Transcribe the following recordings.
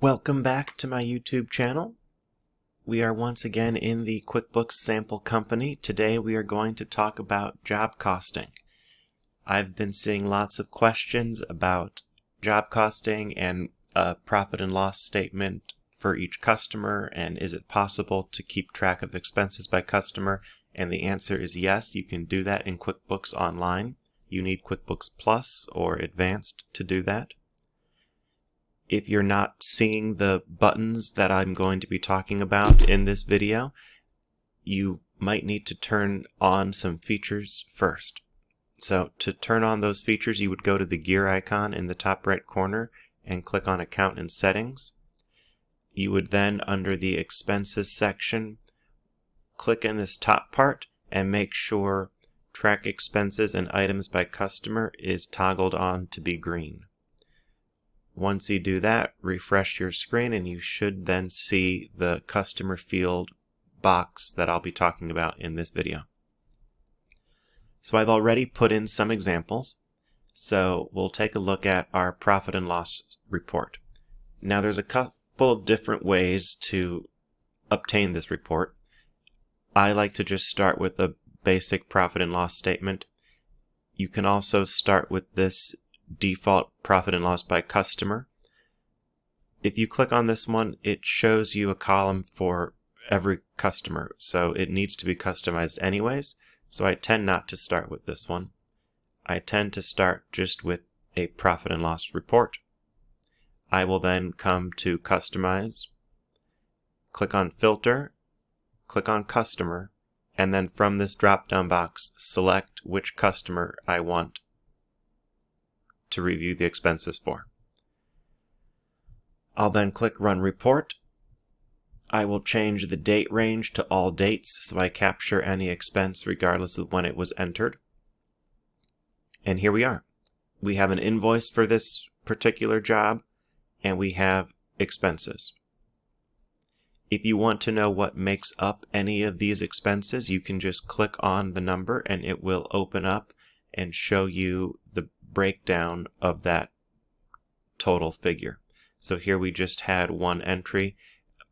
Welcome back to my YouTube channel. We are once again in the QuickBooks sample company. Today we are going to talk about job costing. I've been seeing lots of questions about job costing and a profit and loss statement for each customer, and is it possible to keep track of expenses by customer? And the answer is yes, you can do that in QuickBooks Online. You need QuickBooks Plus or Advanced to do that. If you're not seeing the buttons that I'm going to be talking about in this video, you might need to turn on some features first. So to turn on those features, you would go to the gear icon in the top right corner and click on Account and Settings. You would then, under the Expenses section, click in this top part and make sure Track Expenses and Items by Customer is toggled on to be green. Once you do that, refresh your screen and you should then see the customer field box that I'll be talking about in this video. So I've already put in some examples. So we'll take a look at our profit and loss report. Now there's a couple of different ways to obtain this report. I like to just start with a basic profit and loss statement. You can also start with this default profit and loss by customer. If you click on this one, it shows you a column for every customer, so it needs to be customized anyways, so I tend not to start with this one. I tend to start just with a profit and loss report. I will then come to Customize, click on Filter, click on Customer, and then from this drop-down box, select which customer I want to review the expenses for. I'll then click Run Report. I will change the date range to all dates so I capture any expense regardless of when it was entered. And here we are. We have an invoice for this particular job and we have expenses. If you want to know what makes up any of these expenses, you can just click on the number and it will open up and show you the breakdown of that total figure. So here we just had one entry,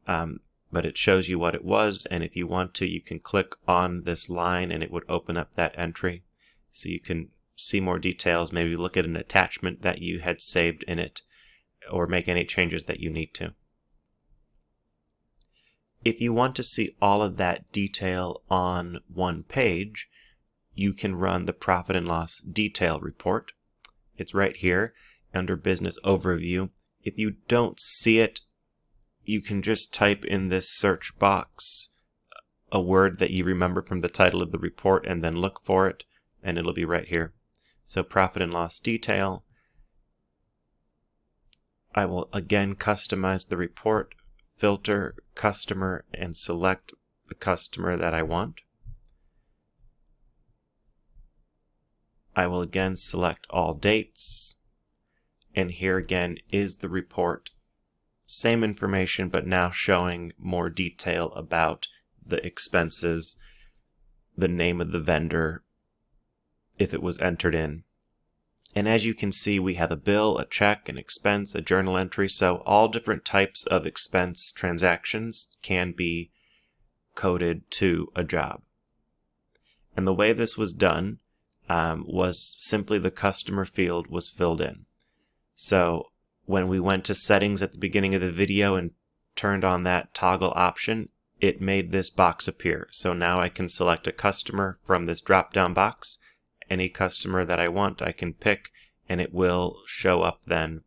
but it shows you what it was, and if you want to, you can click on this line and it would open up that entry so you can see more details, maybe look at an attachment that you had saved in it or make any changes that you need to. If you want to see all of that detail on one page, you can run the profit and loss detail report. It's right here under Business Overview. If you don't see it, you can just type in this search box a word that you remember from the title of the report and then look for it, and it'll be right here. So profit and loss detail. I will again customize the report, filter customer, and select the customer that I want. I will again select all dates, and here again is the report. Same information, but now showing more detail about the expenses, the name of the vendor, if it was entered in. And as you can see, we have a bill, a check, an expense, a journal entry, so all different types of expense transactions can be coded to a job. And the way this was done was simply the customer field was filled in. So when we went to settings at the beginning of the video and turned on that toggle option, it made this box appear. So now I can select a customer from this drop-down box. Any customer that I want, I can pick, and it will show up then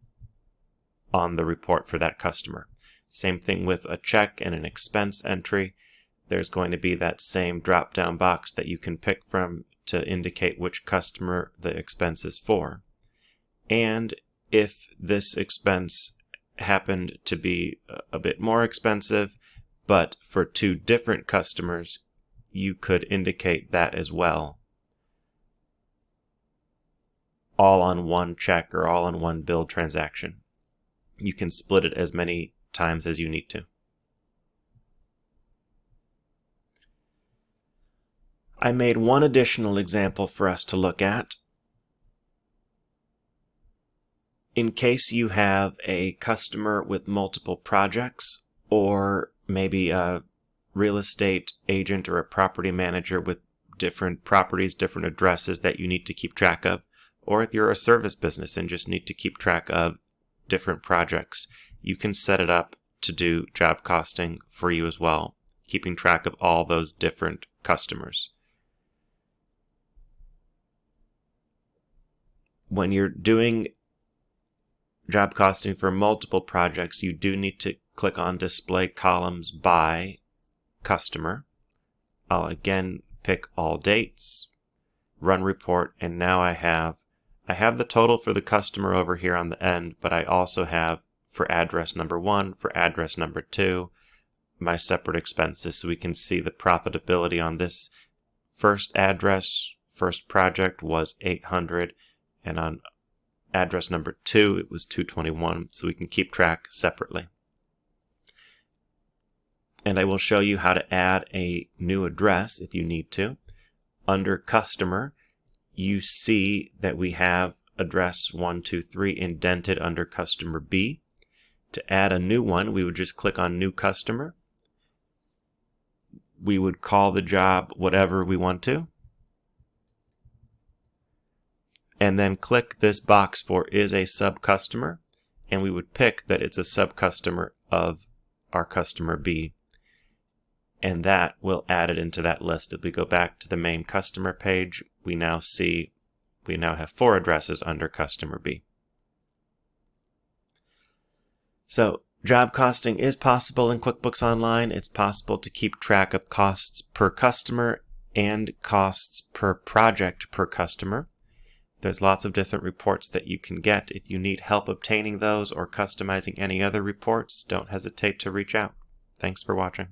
on the report for that customer. Same thing with a check and an expense entry. There's going to be that same drop-down box that you can pick from to indicate which customer the expense is for. And if this expense happened to be a bit more expensive, but for two different customers, you could indicate that as well. All on one check or all on one bill transaction. You can split it as many times as you need to. I made one additional example for us to look at. In case you have a customer with multiple projects, or maybe a real estate agent or a property manager with different properties, different addresses that you need to keep track of, or if you're a service business and just need to keep track of different projects, you can set it up to do job costing for you as well, keeping track of all those different customers. When you're doing job costing for multiple projects, you do need to click on Display Columns by Customer. I'll again pick all dates, run report, and now I have the total for the customer over here on the end, but I also have for address number 1, for address number 2, my separate expenses, so we can see the profitability on this first address, first project was $800, and on address number 2 it was $221, so we can keep track separately. And I will show you how to add a new address if you need to. Under Customer, you see that we have address 123 indented under Customer B. To add a new one, we would just click on New Customer. We would call the job whatever we want to, and then click this box for Is a Sub-Customer, and we would pick that it's a sub-customer of our Customer B, and that will add it into that list. If we go back to the main customer page, we now have 4 addresses under Customer B. So job costing is possible in QuickBooks Online. It's possible to keep track of costs per customer and costs per project per customer. There's lots of different reports that you can get. If you need help obtaining those or customizing any other reports, don't hesitate to reach out. Thanks for watching.